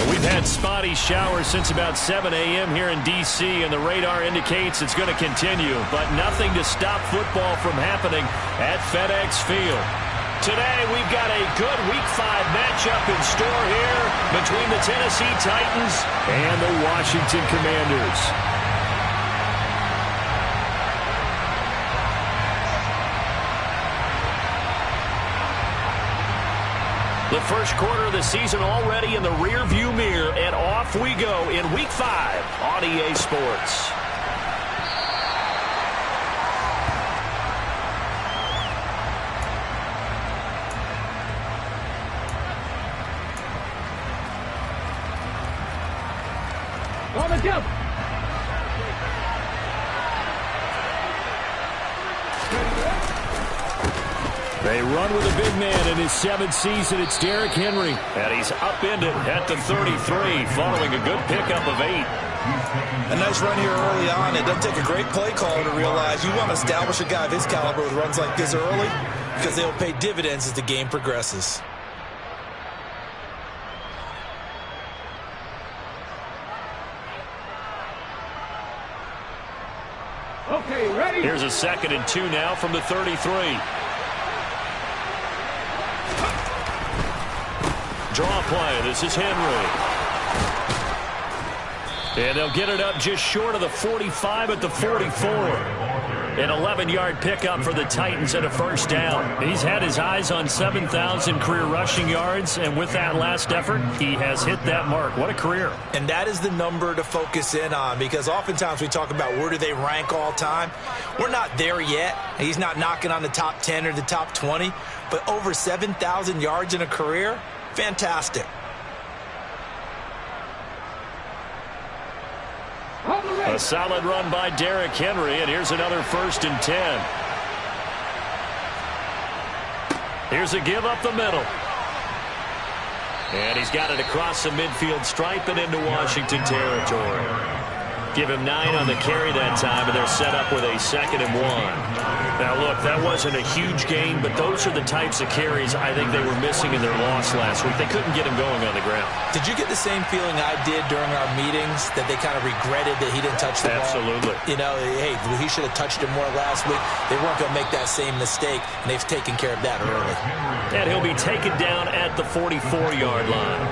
We've had spotty showers since about 7 a.m. here in D.C., and the radar indicates it's going to continue, but nothing to stop football from happening at FedEx Field. Today, we've got a good Week 5 matchup in store here between the Tennessee Titans and the Washington Commanders. The first quarter of the season already in the rearview mirror, and off we go in Week 5 on EA Sports. On the jump. They run with a big man in his 7th season. It's Derrick Henry. And he's upended at the 33 following a good pickup of 8. A nice run here early on. It doesn't take a great play caller to realize you want to establish a guy of his caliber with runs like this early because they'll pay dividends as the game progresses. Okay, ready? Here's a 2nd and 2 now from the 33. Draw play. This is Henry. And they'll get it up just short of the 45 at the 44. An 11-yard pickup for the Titans and a first down. He's had his eyes on 7,000 career rushing yards, and with that last effort, he has hit that mark. What a career. And that is the number to focus in on, because oftentimes we talk about where do they rank all time. We're not there yet. He's not knocking on the top 10 or the top 20, but over 7,000 yards in a career, fantastic. A solid run by Derrick Henry, and here's another 1st and 10. Here's a give up the middle. And he's got it across the midfield stripe and into Washington territory. Give him 9 on the carry that time, and they're set up with a 2nd and 1. Now, look, that wasn't a huge gain, but those are the types of carries I think they were missing in their loss last week. They couldn't get him going on the ground. Did you get the same feeling I did during our meetings, that they kind of regretted that he didn't touch the ball? Absolutely. You know, hey, he should have touched it more last week. They weren't going to make that same mistake, and they've taken care of that early. And he'll be taken down at the 44-yard line.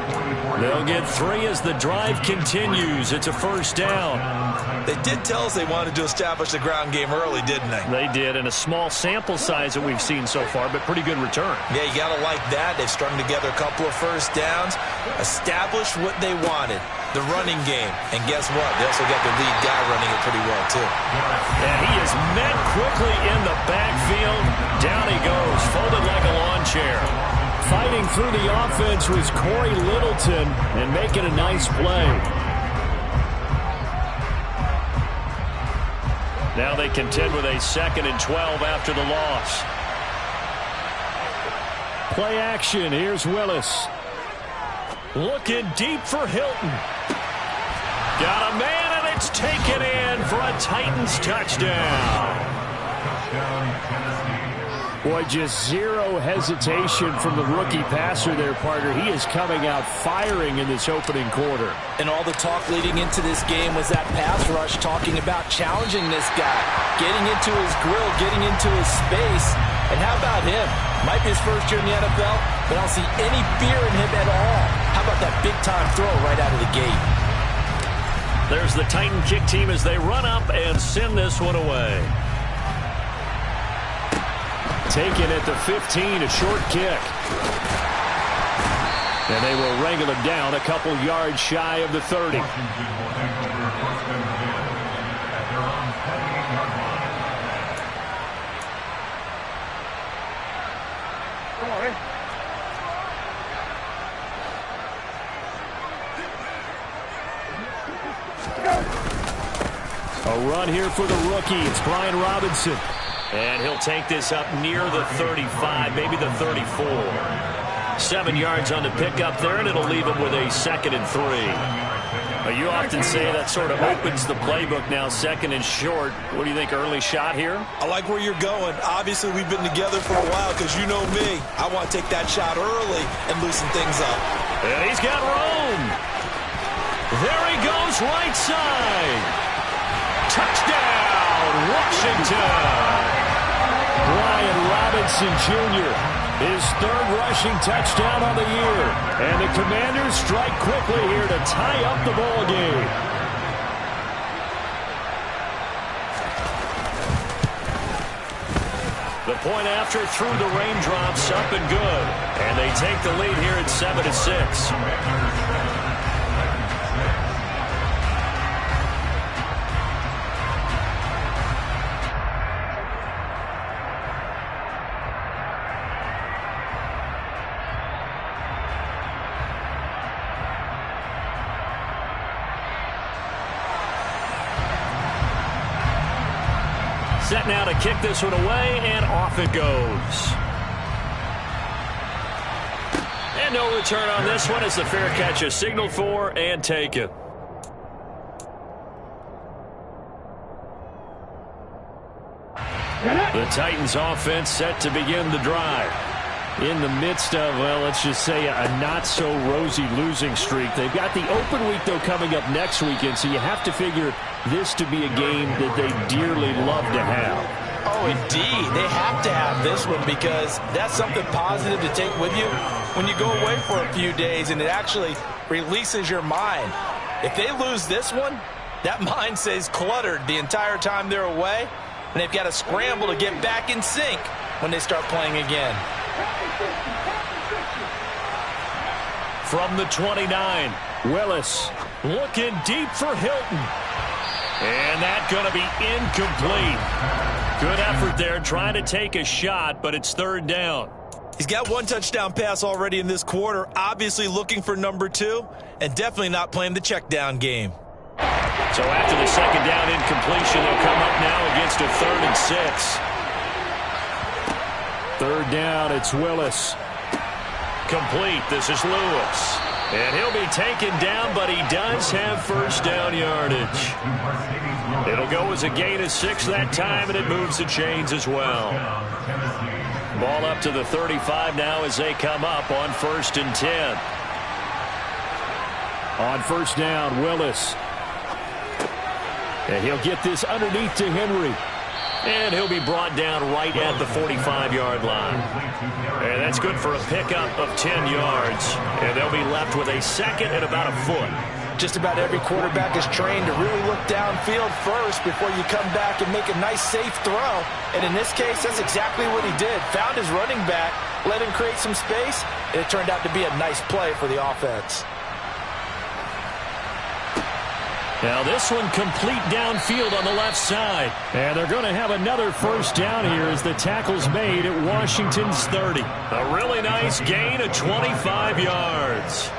They'll get 3 as the drive continues. It's a first down. They did tell us they wanted to establish the ground game early, didn't they? They did, and a small sample size that we've seen so far, but pretty good return. Yeah, you got to like that. They've strung together a couple of first downs, established what they wanted, the running game. And guess what? They also got their lead guy running it pretty well, too. And he is met quickly in the backfield. Down he goes, folded like a lawn chair. Fighting through the offense was Corey Littleton and making a nice play. Now they contend with a 2nd and 12 after the loss. Play action. Here's Willis. Looking deep for Hilton. Got a man, and it's taken in for a Titans touchdown. Boy, just zero hesitation from the rookie passer there, partner. He is coming out firing in this opening quarter. And all the talk leading into this game was that pass rush, talking about challenging this guy, getting into his grill, getting into his space. And how about him? Might be his first year in the NFL, but I don't see any fear in him at all. How about that big-time throw right out of the gate? There's the Titan kick team as they run up and send this one away. Taken at the 15, a short kick. And they will wrangle him down a couple yards shy of the 30. A run here for the rookie. It's Brian Robinson. And he'll take this up near the 35, maybe the 34. 7 yards on the pickup there, and it'll leave him with a 2nd and 3. Well, you often say that sort of opens the playbook now, second and short. What do you think, early shot here? I like where you're going. Obviously, we've been together for a while because you know me. I want to take that shot early and loosen things up. And he's got room. There he goes, right side. Touchdown, Washington. Brian Robinson Jr., his third rushing touchdown on the year. And the Commanders strike quickly here to tie up the ball game. The point after through the raindrops, up and good. And they take the lead here at 7-6. Set now to kick this one away, and off it goes. And no return on this one as the fair catch is signaled for and taken. The Titans offense set to begin the drive. In the midst of, well, let's just say a not-so-rosy losing streak. They've got the open week, though, coming up next weekend, so you have to figure this to be a game that they dearly love to have. Oh, indeed. They have to have this one because that's something positive to take with you when you go away for a few days, and it actually releases your mind. If they lose this one, that mind stays cluttered the entire time they're away, and they've got to scramble to get back in sync when they start playing again. From the 29, Willis looking deep for Hilton. And that's going to be incomplete. Good effort there trying to take a shot, but it's third down. He's got one touchdown pass already in this quarter, obviously looking for number 2, and definitely not playing the check down game. So after the second down incompletion, they'll come up now against a 3rd and 6. Third down, it's Willis. Complete. This is Lewis. And he'll be taken down, but he does have first down yardage. It'll go as a gain of 6 that time, and it moves the chains as well. Ball up to the 35 now as they come up on 1st and 10. On first down, Willis. And he'll get this underneath to Henry. And he'll be brought down right at the 45-yard line. And that's good for a pickup of 10 yards. And they'll be left with a second and about a foot. Just about every quarterback is trained to really look downfield first before you come back and make a nice, safe throw. And in this case, that's exactly what he did. Found his running back, let him create some space, and it turned out to be a nice play for the offense. Now this one complete downfield on the left side. And they're going to have another first down here as the tackle's made at Washington's 30. A really nice gain of 25 yards.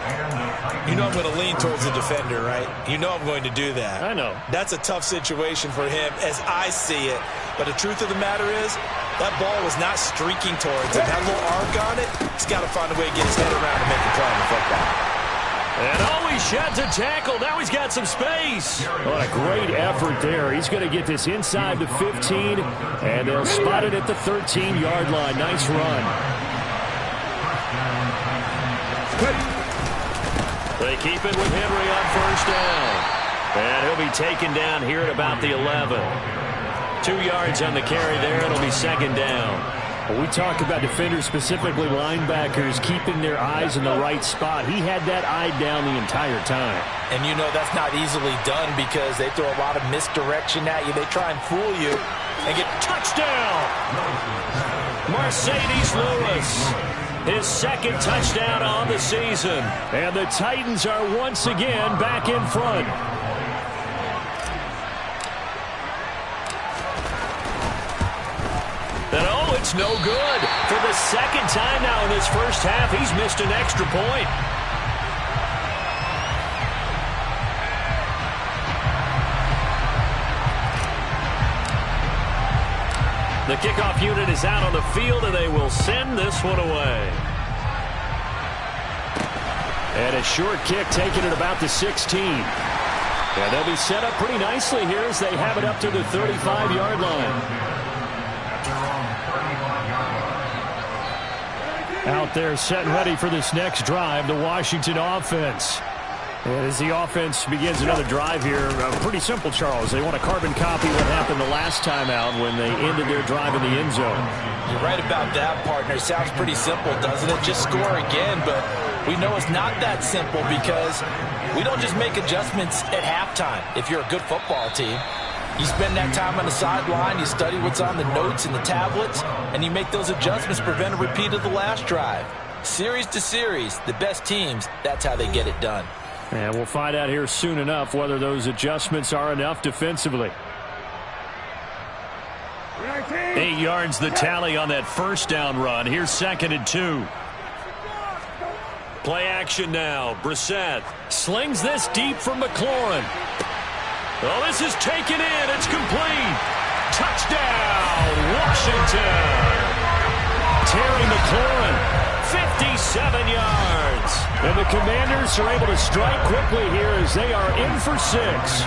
You know I'm going to lean towards the defender, right? You know I'm going to do that. I know. That's a tough situation for him as I see it. But the truth of the matter is, that ball was not streaking towards him. That little arc on it, he's got to find a way to get his head around and make a play on the football. And always shot to tackle. Now he's got some space. What a great effort there. He's going to get this inside the 15, and they'll spot it at the 13-yard line. Nice run. They keep it with Henry on first down. And he'll be taken down here at about the 11. 2 yards on the carry there. It'll be second down. When we talk about defenders, specifically linebackers, keeping their eyes in the right spot, he had that eye down the entire time. And you know that's not easily done because they throw a lot of misdirection at you. They try and fool you and get touchdown. Mercedes Lewis, his second touchdown on the season. And the Titans are once again back in front. It's no good. For the second time now in this first half, he's missed an extra point. The kickoff unit is out on the field, and they will send this one away. And a short kick taken at about the 16. Yeah, they'll be set up pretty nicely here as they have it up to the 35-yard line. Out there set and ready for this next drive, the Washington offense. And as the offense begins another drive here, pretty simple, Charles. They want to carbon copy what happened the last time out when they ended their drive in the end zone. You're right about that, partner. Sounds pretty simple, doesn't it? Just score again, but we know it's not that simple because we don't just make adjustments at halftime if you're a good football team. You spend that time on the sideline, you study what's on the notes and the tablets, and you make those adjustments to prevent a repeat of the last drive. Series to series, the best teams, that's how they get it done. And we'll find out here soon enough whether those adjustments are enough defensively. 8 yards the tally on that first down run. Here's 2nd and 2. Play action now. Brissett slings this deep from McLaurin. Oh, this is taken in. It's complete. Touchdown, Washington. Terry McLaurin. 57 yards. And the Commanders are able to strike quickly here as they are in for 6.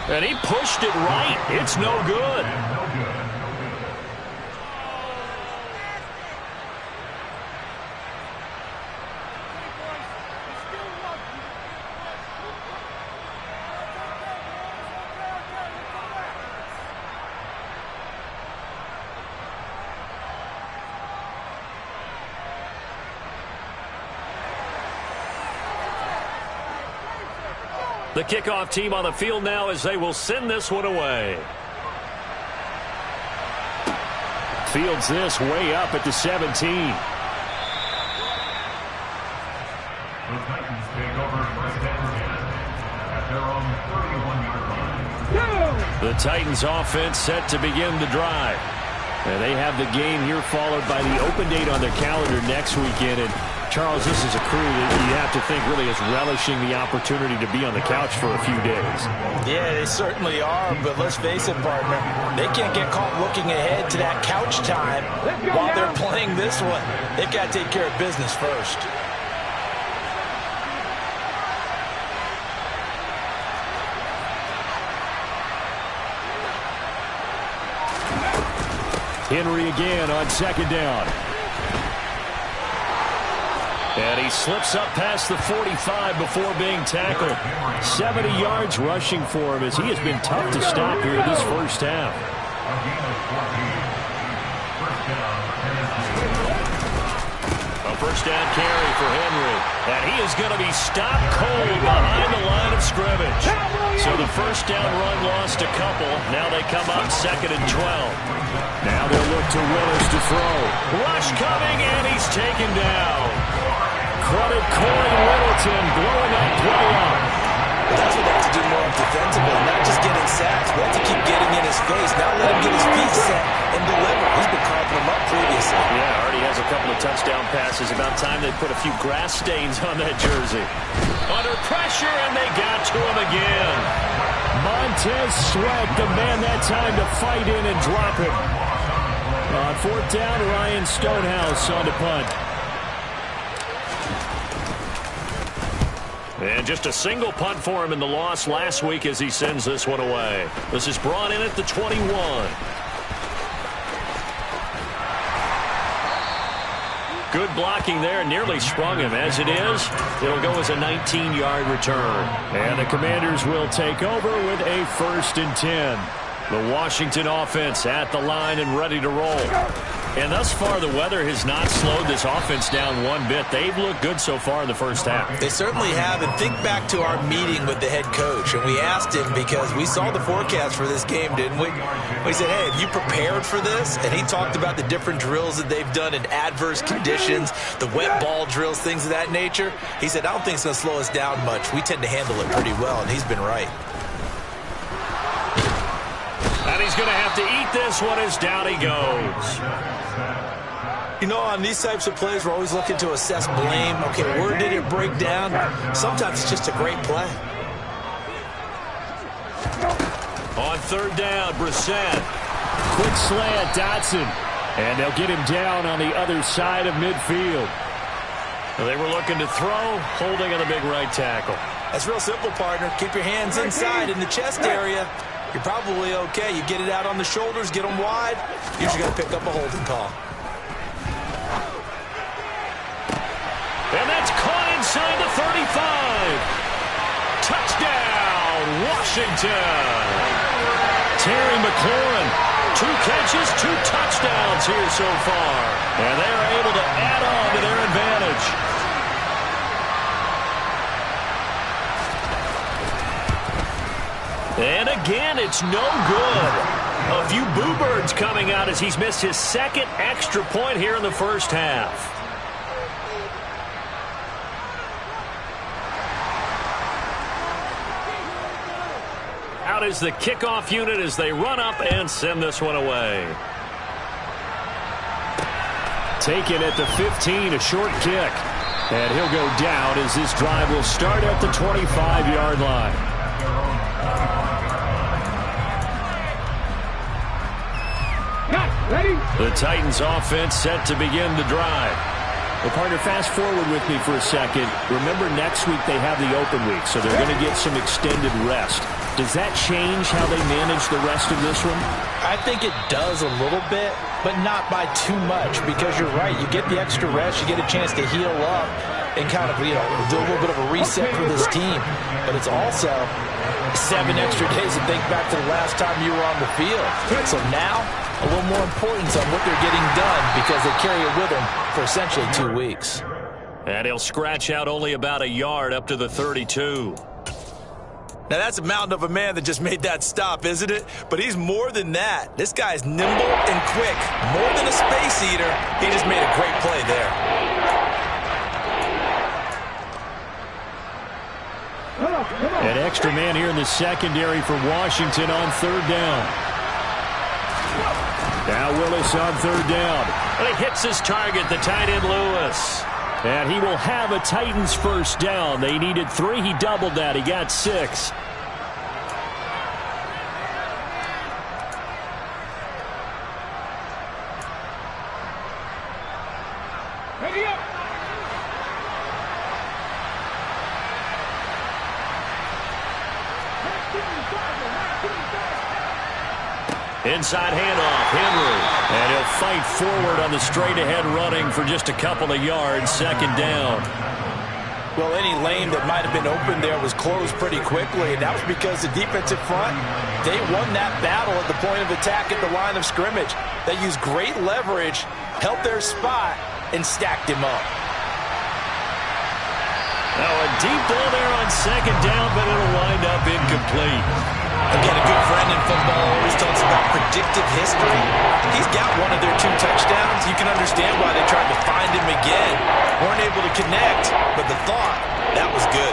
And he pushed it right. It's no good. The kickoff team on the field now as they will send this one away. Fields this way up at the 17. The Titans take over first down at their own 31-yard line. The Titans offense set to begin the drive. And they have the game here followed by the open date on their calendar next weekend. And Charles, this is a crew that you have to think really is relishing the opportunity to be on the couch for a few days. Yeah, they certainly are, but let's face it, partner. They can't get caught looking ahead to that couch time while they're playing this one. They've got to take care of business first. Henry again on 2nd down. And he slips up past the 45 before being tackled. 70 yards rushing for him as he has been tough to stop here this first half. A first down carry for Henry. And he is going to be stopped cold behind the line of scrimmage. So the first down run lost a couple. Now they come up 2nd and 12. Now they'll look to Willis to throw. Rush coming, and he's taken down. Credit Corey Littleton blowing that play up. That's what they have to do more defensively, not just getting sacks, but to keep getting in his face, not let him get his feet set and deliver. He's been carving them up previously. Yeah, already has a couple of touchdown passes. About time they put a few grass stains on that jersey. Under pressure, and they got to him again. Montez Sweat, the man that time to fight in and drop him. On 4th down, Ryan Stonehouse on the punt. And just a single punt for him in the loss last week as he sends this one away. This is brought in at the 21. Good blocking there, nearly sprung him. As it is, it'll go as a 19-yard return. And the Commanders will take over with a 1st and 10. The Washington offense at the line and ready to roll. And thus far, the weather has not slowed this offense down one bit. They've looked good so far in the first half. They certainly have. And think back to our meeting with the head coach. And we asked him because we saw the forecast for this game, didn't we? We said, hey, have you prepared for this? And he talked about the different drills that they've done in adverse conditions, the wet ball drills, things of that nature. He said, I don't think it's going to slow us down much. We tend to handle it pretty well, and he's been right. And he's going to have to eat this one as down he goes. You know, on these types of plays, we're always looking to assess blame. Okay, where did it break down? Sometimes it's just a great play. On 3rd down, Brissett. Quick slant, Dotson. And they'll get him down on the other side of midfield. They were looking to throw, holding on the big right tackle. That's real simple, partner. Keep your hands inside in the chest area. You're probably okay. You get it out on the shoulders, get them wide. Usually going to pick up a holding call. And that's caught inside the 35. Touchdown, Washington. Terry McLaurin, 2 catches, 2 touchdowns here so far. And they're able to add on to their advantage. And again, it's no good. A few boo birds coming out as he's missed his 2nd extra point here in the first half. Out is the kickoff unit as they run up and send this one away. Taken at the 15, a short kick. And he'll go down as this drive will start at the 25-yard line. Ready? The Titans offense set to begin the drive. Well, partner, fast forward with me for a second. Remember, next week they have the open week, so they're going to get some extended rest. Does that change how they manage the rest of this one? I think it does a little bit, but not by too much, because you're right. You get the extra rest, you get a chance to heal up and kind of, do a little bit of a reset for this team. But it's also 7 extra days to think back to the last time you were on the field. So now, a little more importance on what they're getting done because they carry it with them for essentially 2 weeks. And he'll scratch out only about a yard up to the 32. Now, that's a mountain of a man that just made that stop, isn't it? But he's more than that. This guy's nimble and quick. More than a space eater. He just made a great play there. An extra man here in the secondary for Washington on 3rd down. Now Willis on 3rd down. And he hits his target, the tight end Lewis. And he will have a Titans first down. They needed 3. He doubled that. He got 6. Ready up! Inside handoff, Henry. And he'll fight forward on the straight-ahead running for just a couple of yards, 2nd down. Well, any lane that might have been open there was closed pretty quickly, and that was because the defensive front, they won that battle at the point of attack at the line of scrimmage. They used great leverage, held their spot, and stacked him up. Now a deep ball there on 2nd down, but it'll wind up incomplete. Again, a good friend in football always talks about predictive history. He's got one of their 2 touchdowns. You can understand why they tried to find him again. Weren't able to connect, but the thought, that was good.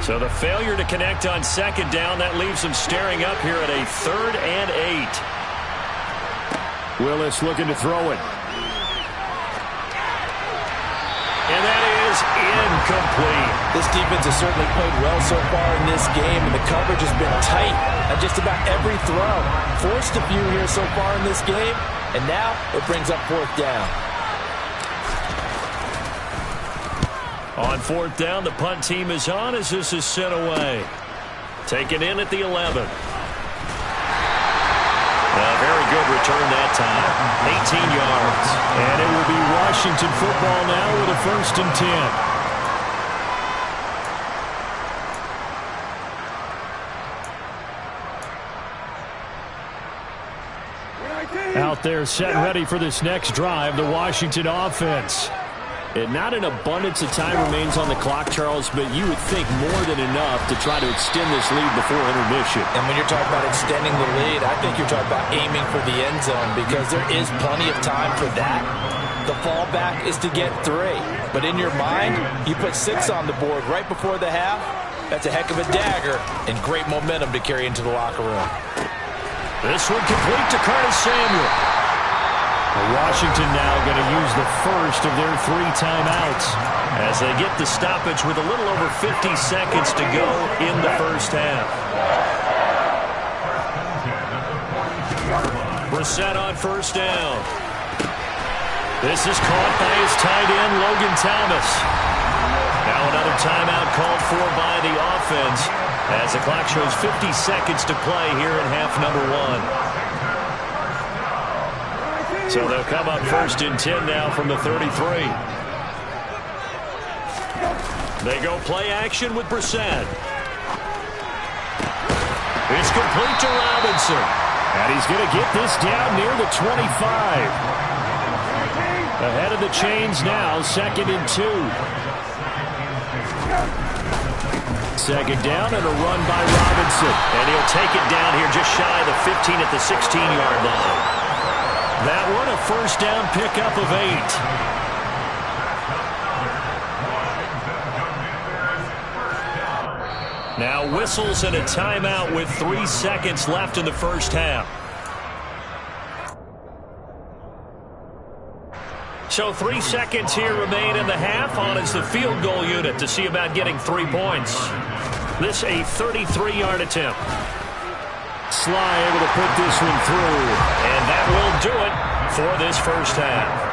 So the failure to connect on 2nd down, that leaves them staring up here at a 3rd and 8. Willis looking to throw it. And that is incomplete. This defense has certainly played well so far in this game, and the coverage has been tight on just about every throw. Forced a few here so far in this game, and now it brings up 4th down. On 4th down, the punt team is on as this is sent away. Taken in at the 11. A very good return that time. 18 yards. And it will be Washington football now with a 1st and 10. Out there set and ready for this next drive, the Washington offense. And not an abundance of time remains on the clock, Charles, but you would think more than enough to try to extend this lead before intermission. And when you're talking about extending the lead, I think you're talking about aiming for the end zone because there is plenty of time for that. The fallback is to get 3. But in your mind, you put 6 on the board right before the half. That's a heck of a dagger and great momentum to carry into the locker room. This one complete to Curtis Samuel. Washington now going to use the first of their 3 timeouts as they get the stoppage with a little over 50 seconds to go in the first half. Brissett on first down. This is caught by his tight end, Logan Thomas. Now another timeout called for by the offense as the clock shows 50 seconds to play here in half number 1. So they'll come up first and 10 now from the 33. They go play action with Brissett. It's complete to Robinson. And he's going to get this down near the 25. Ahead of the chains now, 2nd and 2. Second down and a run by Robinson. And he'll take it down here just shy of the 15 at the 16-yard line. That one a first down pickup of 8. Now whistles and a timeout with 3 seconds left in the first half. So 3 seconds here remain in the half. On is the field goal unit to see about getting 3 points. This a 33-yard attempt. Sly able to put this one through. And that will do it for this first half.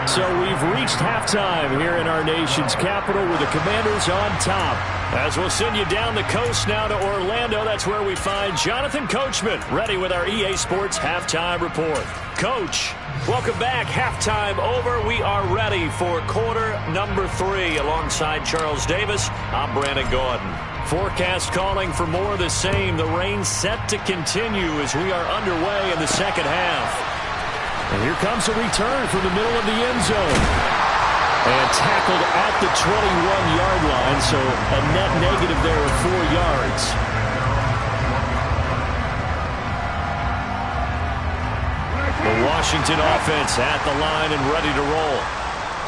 So we've reached halftime here in our nation's capital with the Commanders on top. As we'll send you down the coast now to Orlando, that's where we find Jonathan Coachman ready with our EA Sports Halftime Report. Coach, welcome back. Halftime over. We are ready for quarter number 3 alongside Charles Davis. I'm Brandon Gordon. Forecast calling for more of the same. The rain set to continue as we are underway in the second half. And here comes a return from the middle of the end zone. And tackled at the 21-yard line, so a net negative there of 4 yards. The Washington offense at the line and ready to roll.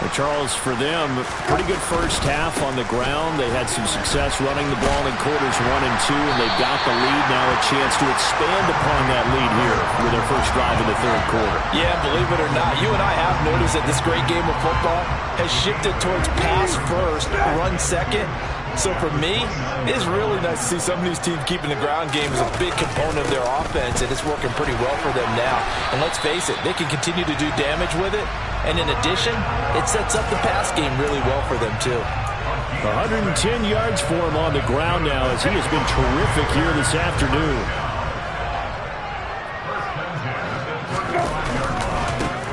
Well, Charles, for them, pretty good first half on the ground. They had some success running the ball in quarters 1 and 2, and they've got the lead. Now a chance to expand upon that lead here with their first drive in the third quarter. Yeah, believe it or not, you and I have noticed that this great game of football has shifted towards pass first, run second. So for me, it's really nice to see some of these teams keeping the ground game as a big component of their offense, and it's working pretty well for them now. And let's face it, they can continue to do damage with it. And in addition, it sets up the pass game really well for them, too. 110 yards for him on the ground now as he has been terrific here this afternoon.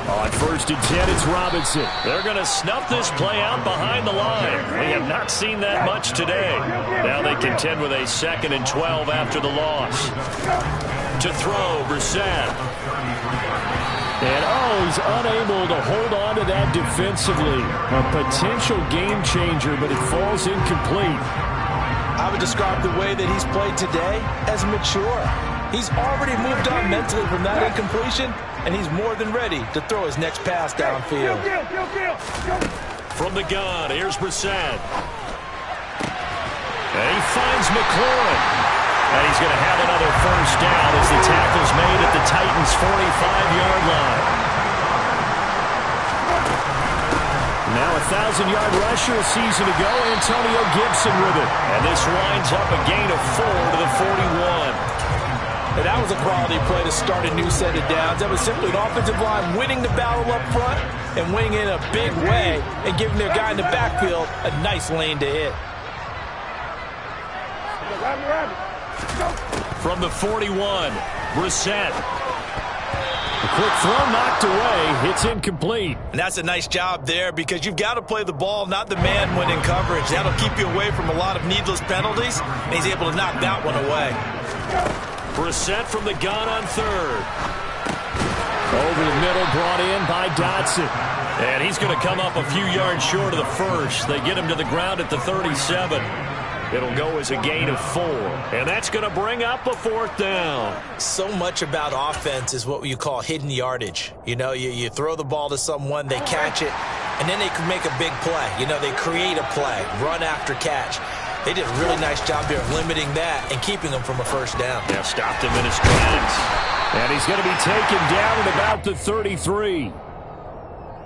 On first and 10, it's Robinson. They're going to snuff this play out behind the line. We have not seen that much today. Now they contend with a 2nd and 12 after the loss. To throw, Brissett. And, he's unable to hold on to that defensively. A potential game changer, but it falls incomplete. I would describe the way that he's played today as mature. He's already moved on mentally from that incompletion, and he's more than ready to throw his next pass downfield. From the gun, here's Brissett. And he finds McLaurin. And he's going to have another first down as the tackle's made at the Titans' 45-yard line. Now a 1,000-yard rusher a season ago, Antonio Gibson with it. And this winds up a gain of 4 to the 41. And that was a quality play to start a new set of downs. That was simply an offensive line winning the battle up front and winning in a big way and giving their guy in the backfield a nice lane to hit. From the 41, Brissett. A quick throw knocked away. It's incomplete. And that's a nice job there because you've got to play the ball, not the man when in coverage. That'll keep you away from a lot of needless penalties, and he's able to knock that one away. Brissett from the gun on third. Over the middle, brought in by Dotson. And he's going to come up a few yards short of the first. They get him to the ground at the 37. It'll go as a gain of 4. And that's going to bring up a 4th down. So much about offense is what you call hidden yardage. You know, you throw the ball to someone, they catch it, and then they can make a big play. You know, they create a play, run after catch. They did a really nice job here of limiting that and keeping them from a first down. Yeah, stopped him in his tracks. And he's going to be taken down at about the 33.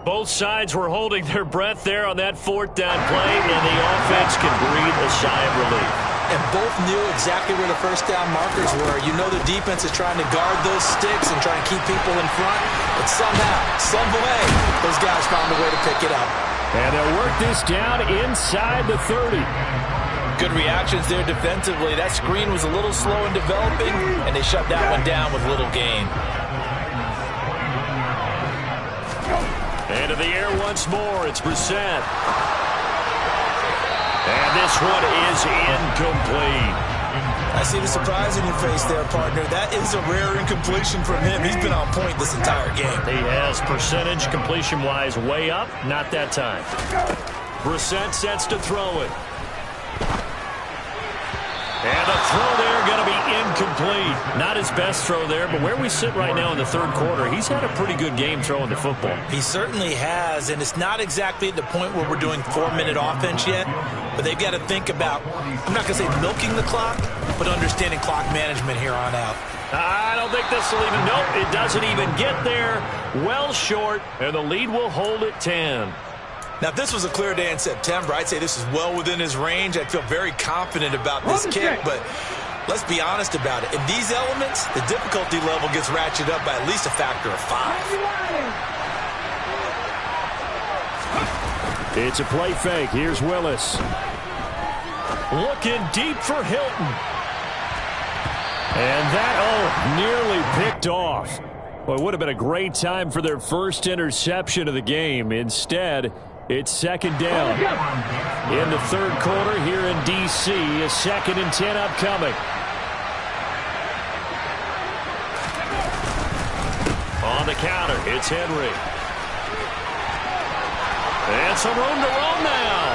Both sides were holding their breath there on that fourth down play, and the offense can breathe a sigh of relief. And both knew exactly where the first down markers were. You know the defense is trying to guard those sticks and try and keep people in front. But somehow, some way, those guys found a way to pick it up. And they'll work this down inside the 30. Good reactions there defensively. That screen was a little slow in developing, and they shut that one down with little gain. Into the air once more. It's Brissett. And this one is incomplete. I see the surprise in your face there, partner. That is a rare incompletion from him. He's been on point this entire game. He has percentage completion-wise way up. Not that time. Brissett sets to throw it. And the throw there going to be incomplete. Not his best throw there, but where we sit right now in the third quarter, he's had a pretty good game throwing the football. He certainly has, and it's not exactly at the point where we're doing 4-minute offense yet, but they've got to think about, I'm not going to say milking the clock, but understanding clock management here on out. I don't think this will even, nope, it doesn't even get there. Well short, and the lead will hold at 10. Now, if this was a clear day in September, I'd say this is well within his range. I'd feel very confident about this kick, but let's be honest about it. In these elements, the difficulty level gets ratcheted up by at least a factor of 5. It's a play fake. Here's Willis. Looking deep for Hilton. And that, nearly picked off. Well, it would have been a great time for their first interception of the game. Instead, it's second down. In the third quarter here in D.C., a 2nd and 10 upcoming. On the counter, it's Henry. And some room to roam now.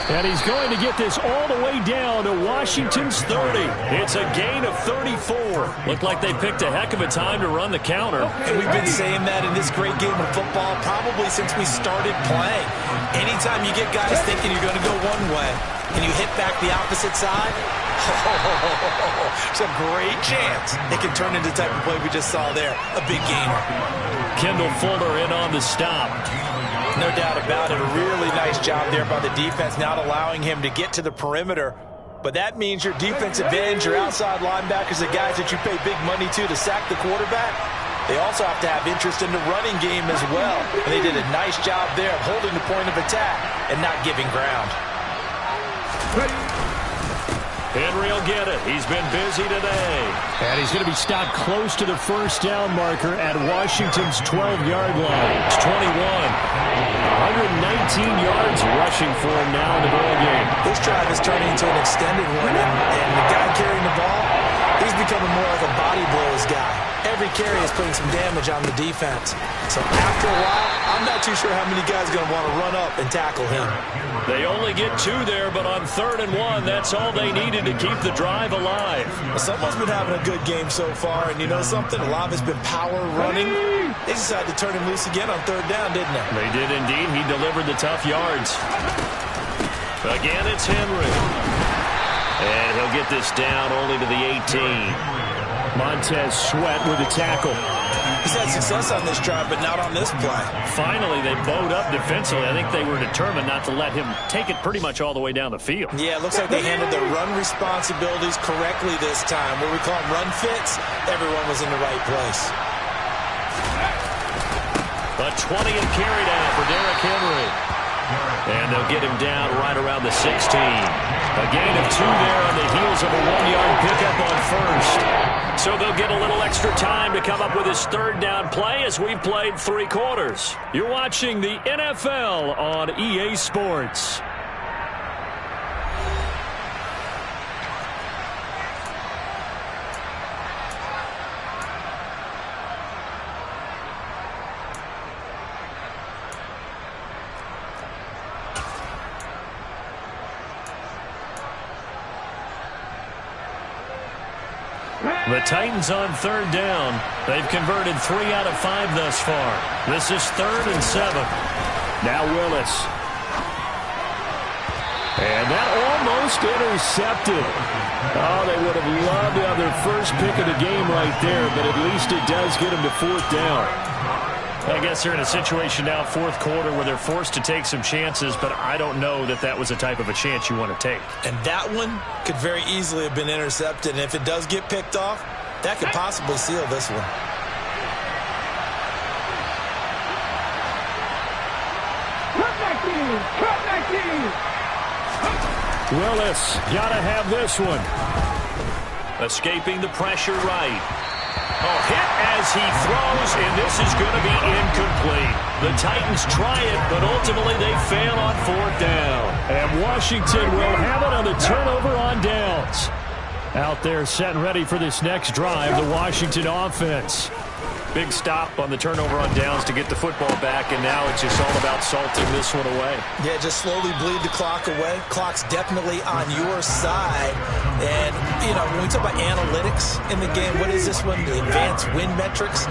And he's going to get this all the way down to Washington's 30. It's a gain of 34. Looked like they picked a heck of a time to run the counter. And we've been saying that in this great game of football probably since we started playing. Anytime you get guys thinking you're going to go one way and you hit back the opposite side, it's a great chance it can turn into the type of play we just saw there, a big gainer. Kendall Fuller in on the stop. No doubt about it. A really nice job there by the defense, not allowing him to get to the perimeter. But that means your defensive ends, your outside linebackers, the guys that you pay big money to sack the quarterback, they also have to have interest in the running game as well. And they did a nice job there of holding the point of attack and not giving ground. Henry will get it. He's been busy today. And he's going to be stopped close to the first down marker at Washington's 12-yard line. It's 21. 119 yards rushing for him now in the ball game. This drive is turning into an extended one, and the guy carrying the ball, he's becoming more like a body blows guy. Every carry is putting some damage on the defense. So after a while, I'm not too sure how many guys are going to want to run up and tackle him. They only get 2 there, but on 3rd and 1, that's all they needed to keep the drive alive. Well, someone's been having a good game so far, and you know something? A lot of it's been power running. They decided to turn him loose again on 3rd down, didn't they? They did indeed. He delivered the tough yards. Again, it's Henry. And he'll get this down only to the 18. Montez Sweat with a tackle. He's had success on this drive, but not on this play. Finally, they bowed up defensively. I think they were determined not to let him take it pretty much all the way down the field. Yeah, it looks like they handled their run responsibilities correctly this time. Where we call them run fits, everyone was in the right place. A 20th carry down for Derrick Henry. And they'll get him down right around the 16. A gain of 2 there on the heels of a 1-yard pickup on first. So they'll get a little extra time to come up with his 3rd down play as we've played 3 quarters. You're watching the NFL on EA Sports. The Titans on 3rd down. They've converted 3 out of 5 thus far. This is 3rd and 7. Now Willis. And that almost almost intercepted. Oh, they would have loved to have their first pick of the game right there, but at least it does get them to 4th down. I guess they're in a situation now, 4th quarter, where they're forced to take some chances, but I don't know that that was the type of a chance you want to take. And that one could very easily have been intercepted, and if it does get picked off, that could possibly seal this one. Willis got to have this one. Escaping the pressure right. Oh, hit as he throws, and this is going to be incomplete. The Titans try it, but ultimately they fail on 4th down. And Washington will have it on the turnover on downs. Out there set and ready for this next drive, the Washington offense. Big stop on the turnover on downs to get the football back, and now it's just all about salting this one away. Yeah, just slowly bleed the clock away. Clock's definitely on your side. And, you know, when we talk about analytics in the game, what is this one? The advanced win metrics?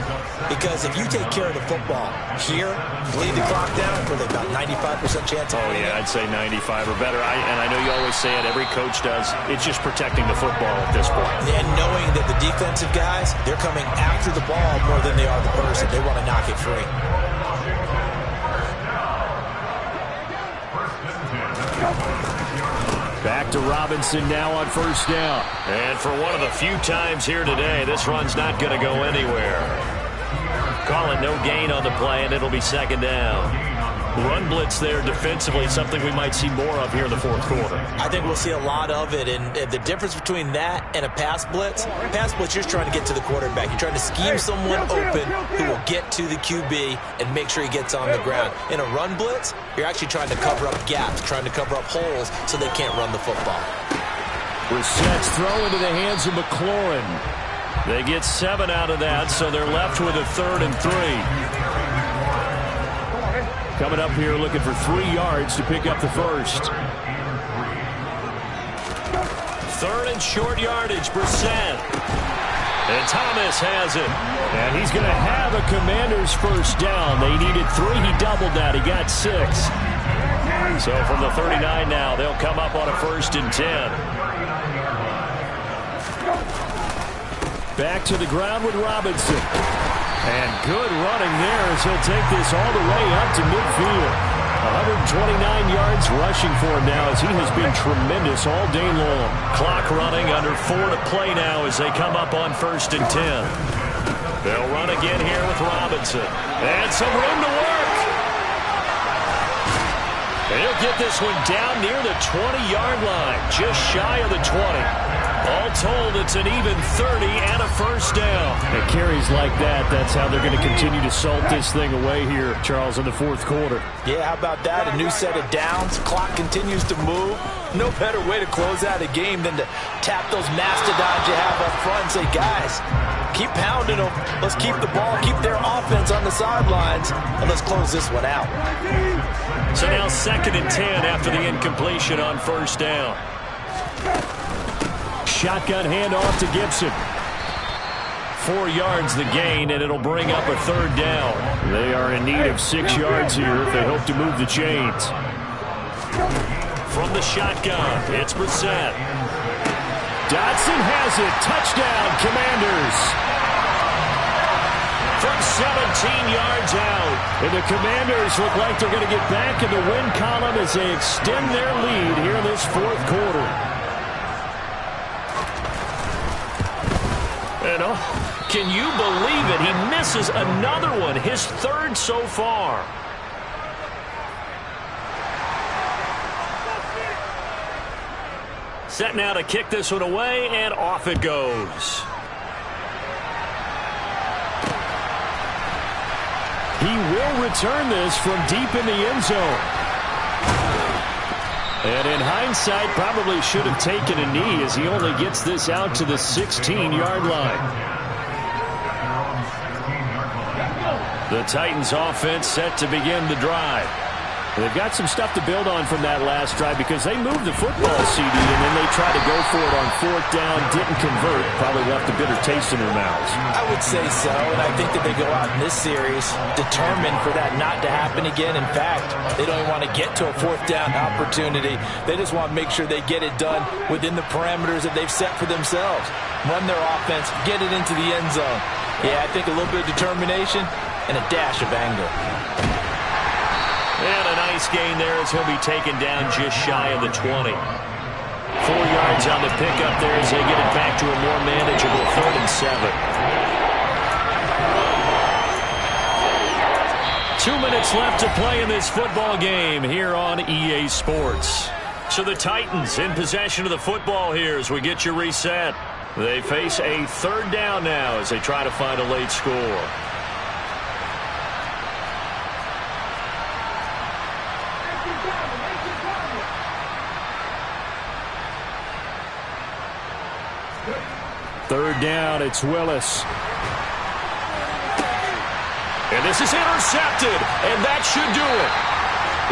Because if you take care of the football here, bleed the clock down, for about 95% chance of winning. Oh, yeah, I'd say 95 or better. And I know you always say it, every coach does. It's just protecting the football at this point. And knowing that the defensive guys, they're coming after the ball more than they are the person. They want to knock it free. Back to Robinson now on 1st down. And for one of the few times here today, this run's not going to go anywhere. Call it no gain on the play, and it'll be 2nd down. Run blitz there defensively, something we might see more of here in the 4th quarter. I think we'll see a lot of it, and the difference between that and a pass blitz, you're just trying to get to the quarterback. You're trying to scheme someone open who will get to the QB and make sure he gets on the ground. In a run blitz, you're actually trying to cover up gaps, trying to cover up holes so they can't run the football. Brissett's throw into the hands of McLaurin. They get 7 out of that, so they're left with a 3rd and 3. Coming up here looking for 3 yards to pick up the first. 3rd and short yardage, Brissett. And Thomas has it. And he's going to have a Commanders 1st down. They needed 3. He doubled that. He got 6. So from the 39 now, they'll come up on a 1st and 10. Back to the ground with Robinson. And good running there as he'll take this all the way up to midfield. 129 yards rushing for him now as he has been tremendous all day long. Clock running, under 4 to play now as they come up on 1st and 10. They'll run again here with Robinson. And some room to work. And he'll get this one down near the 20-yard line, just shy of the 20. All told, it's an even 30 and a 1st down. And carries like that, that's how they're going to continue to salt this thing away here, Charles, in the 4th quarter. Yeah, how about that? A new set of downs. Clock continues to move. No better way to close out a game than to tap those mastodons you have up front and say, guys, keep pounding them. Let's keep the ball, keep their offense on the sidelines, and let's close this one out. So now 2nd and 10 after the incompletion on 1st down. Shotgun handoff to Gibson. 4 yards the gain, and it'll bring up a 3rd down. They are in need of 6 yards here if they hope to move the chains. From the shotgun, it's Brissett. Dotson has it. Touchdown, Commanders. From 17 yards out. And the Commanders look like they're going to get back in the win column as they extend their lead here in this 4th quarter. And can you believe it? He misses another one, his 3rd so far. Set now to kick this one away, and off it goes. He will return this from deep in the end zone. And in hindsight, probably should have taken a knee as he only gets this out to the 16-yard line. The Titans offense set to begin the drive. They've got some stuff to build on from that last drive because they moved the football, CD, and then they tried to go for it on 4th down, didn't convert, probably left a bitter taste in their mouths. I would say so, and I think that they go out in this series determined for that not to happen again. In fact, they don't even want to get to a 4th down opportunity. They just want to make sure they get it done within the parameters that they've set for themselves. Run their offense, get it into the end zone. Yeah, I think a little bit of determination and a dash of anger. And a nice gain there as he'll be taken down just shy of the 20. 4 yards on the pickup there as they get it back to a more manageable 3rd and 7. 2 minutes left to play in this football game here on EA Sports. So the Titans in possession of the football here as we get you reset. They face a 3rd down now as they try to find a late score. Third down, it's Willis. And this is intercepted, and that should do it.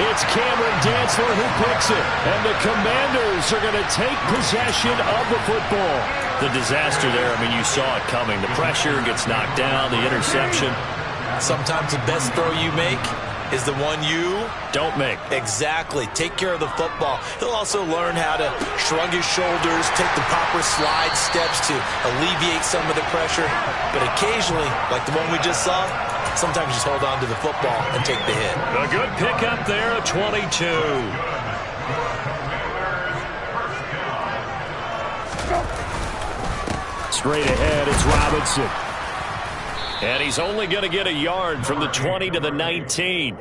It's Cameron Dantzler who picks it, and the Commanders are going to take possession of the football. The disaster there, I mean, you saw it coming. The pressure gets knocked down, the interception. Sometimes the best throw you make is the one you don't make. Exactly. Take care of the football. He'll also learn how to shrug his shoulders, take the proper slide steps to alleviate some of the pressure. But occasionally, like the one we just saw, sometimes just hold on to the football and take the hit. A good pickup there at 22. Straight ahead, it's Robinson. And he's only going to get a yard from the 20 to the 19.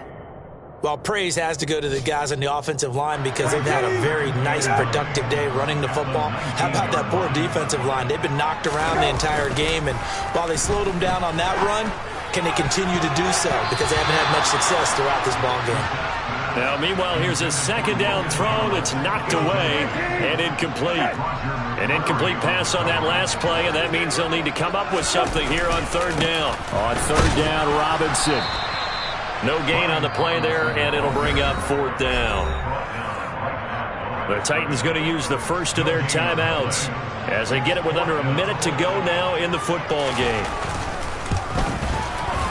Well, praise has to go to the guys on the offensive line because they've had a very nice, productive day running the football. How about that poor defensive line? They've been knocked around the entire game, and while they slowed them down on that run, can they continue to do so? Because they haven't had much success throughout this ball game. Now, meanwhile, here's a 2nd down throw that's knocked away and incomplete. An incomplete pass on that last play, and that means they'll need to come up with something here on 3rd down. On 3rd down, Robinson. No gain on the play there, and it'll bring up 4th down. The Titans going to use the first of their timeouts as they get it with under a minute to go now in the football game.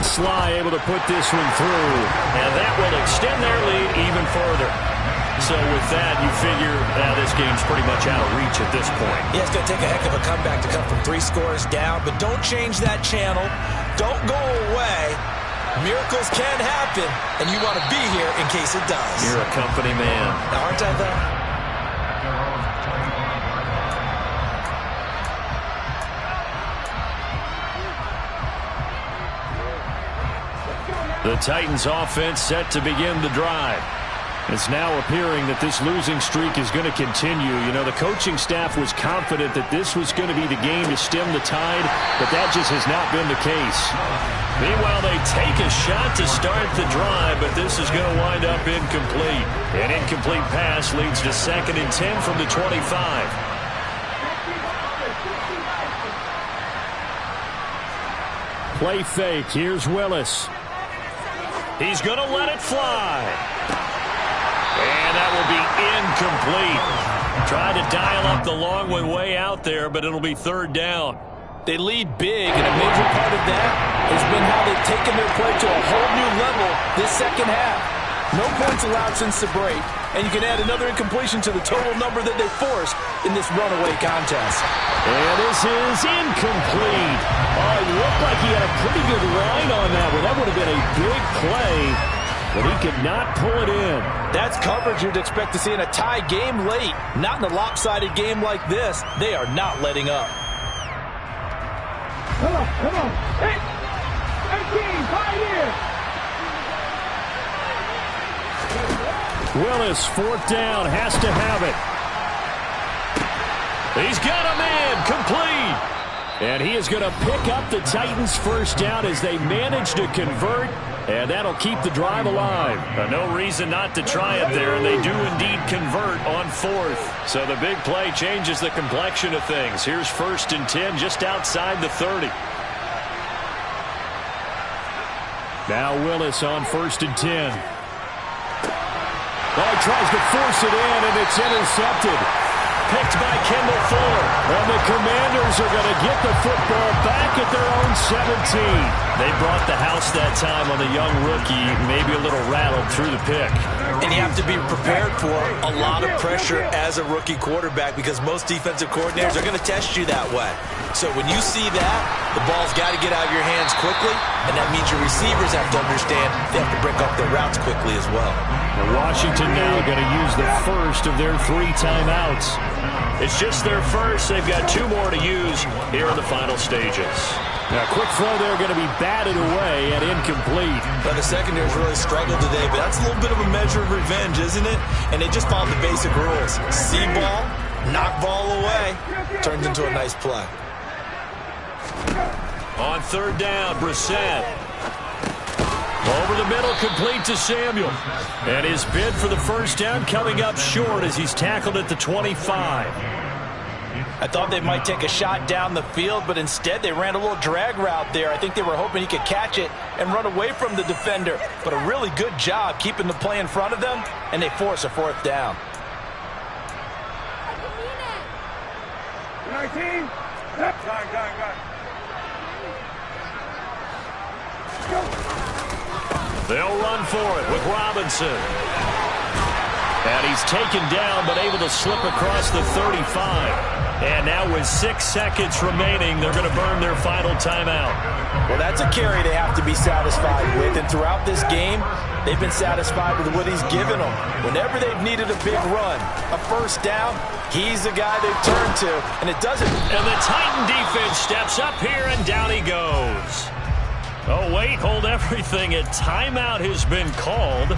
Sly able to put this one through, and that will extend their lead even further. So with that, you figure this game's pretty much out of reach at this point. Yeah, it's going to take a heck of a comeback to come from 3 scores down, but don't change that channel. Don't go away. Miracles can happen, and you want to be here in case it does. You're a company man. Now, aren't I, though? The Titans offense set to begin the drive. It's now appearing that this losing streak is going to continue. You know, the coaching staff was confident that this was going to be the game to stem the tide, but that just has not been the case. Meanwhile, they take a shot to start the drive, but this is going to wind up incomplete. An incomplete pass leads to 2nd and 10 from the 25. Play fake. Here's Willis. He's going to let it fly. And that will be incomplete. Trying to dial up the long one way out there, but it'll be 3rd down. They lead big, and a major part of that has been how they've taken their play to a whole new level this second half. No points allowed since the break, and you can add another incompletion to the total number that they forced in this runaway contest. And this is incomplete. Oh, it looked like he had a pretty good line on that one. That would have been a big play, but he could not pull it in. That's coverage you'd expect to see in a tie game late. Not in a lopsided game like this. They are not letting up. Come on. Hey! 18, right here! Willis, 4th down, has to have it. He's got a man, complete. And he is going to pick up the Titans' 1st down as they manage to convert, and that'll keep the drive alive. No reason not to try it there, and they do indeed convert on 4th. So the big play changes the complexion of things. Here's 1st and 10 just outside the 30. Now Willis on 1st and 10. Oh, he tries to force it in, and it's intercepted. Picked by Kendall Fuller. And the Commanders are going to get the football back at their own 17. They brought the house that time on the young rookie, maybe a little rattled through the pick. And you have to be prepared for a lot of pressure as a rookie quarterback because most defensive coordinators are going to test you that way. So when you see that, the ball's got to get out of your hands quickly, and that means your receivers have to understand they have to break up their routes quickly as well. And Washington now going to use the first of their 3 timeouts. It's just their first. They've got 2 more to use here in the final stages. Now, quick throw there going to be batted away and incomplete. But the secondary's really struggled today, but that's a little bit of a measure of revenge, isn't it? And they just followed the basic rules. See ball, knock ball away, turns into a nice play. On 3rd down, Brissett. Over the middle, complete to Samuel. And his bid for the first down coming up short as he's tackled at the 25. I thought they might take a shot down the field, but instead they ran a little drag route there. I think they were hoping he could catch it and run away from the defender. But a really good job keeping the play in front of them, and they force a 4th down. 19. Go. They'll run for it with Robinson. And he's taken down, but able to slip across the 35. And now with 6 seconds remaining, they're going to burn their final timeout. Well, that's a carry they have to be satisfied with. And throughout this game, they've been satisfied with what he's given them. Whenever they've needed a big run, a first down, he's the guy they've turned to. And it doesn't. And the Titan defense steps up here, and down he goes. Oh, wait, hold everything. A timeout has been called.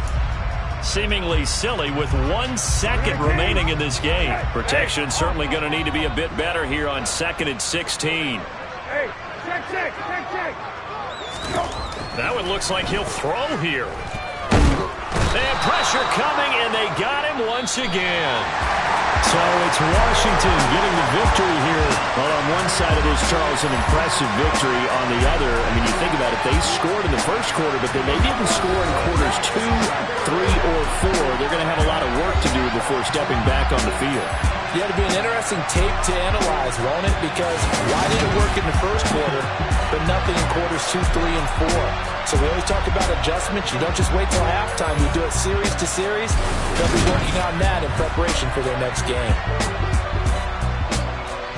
Seemingly silly with 1 second remaining in this game. Protection certainly going to need to be a bit better here on 2nd and 16. Hey, check. Now it looks like he'll throw here. They have pressure coming, and they got him once again. So it's Washington getting the victory here. Well, on one side of this, Charles, an impressive victory. On the other, I mean, you think about it, they scored in the first quarter, but they maybe didn't score in quarters 2, 3, or 4. They're going to have a lot of work to do before stepping back on the field. Yeah, it'll be an interesting tape to analyze, won't it? Because why did it work in the first quarter, but nothing in quarters 2, 3, and 4? So we always talk about adjustments. You don't just wait till halftime. You do it series to series. They'll be working on that in preparation for their next game.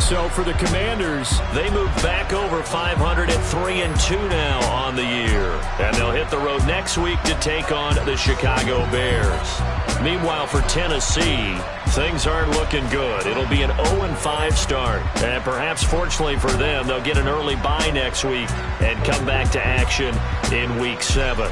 So for the Commanders, they move back over 500 at 3-2 now on the year. And they'll hit the road next week to take on the Chicago Bears. Meanwhile, for Tennessee, things aren't looking good. It'll be an 0-5 start. And perhaps fortunately for them, they'll get an early bye next week and come back to action in Week 7.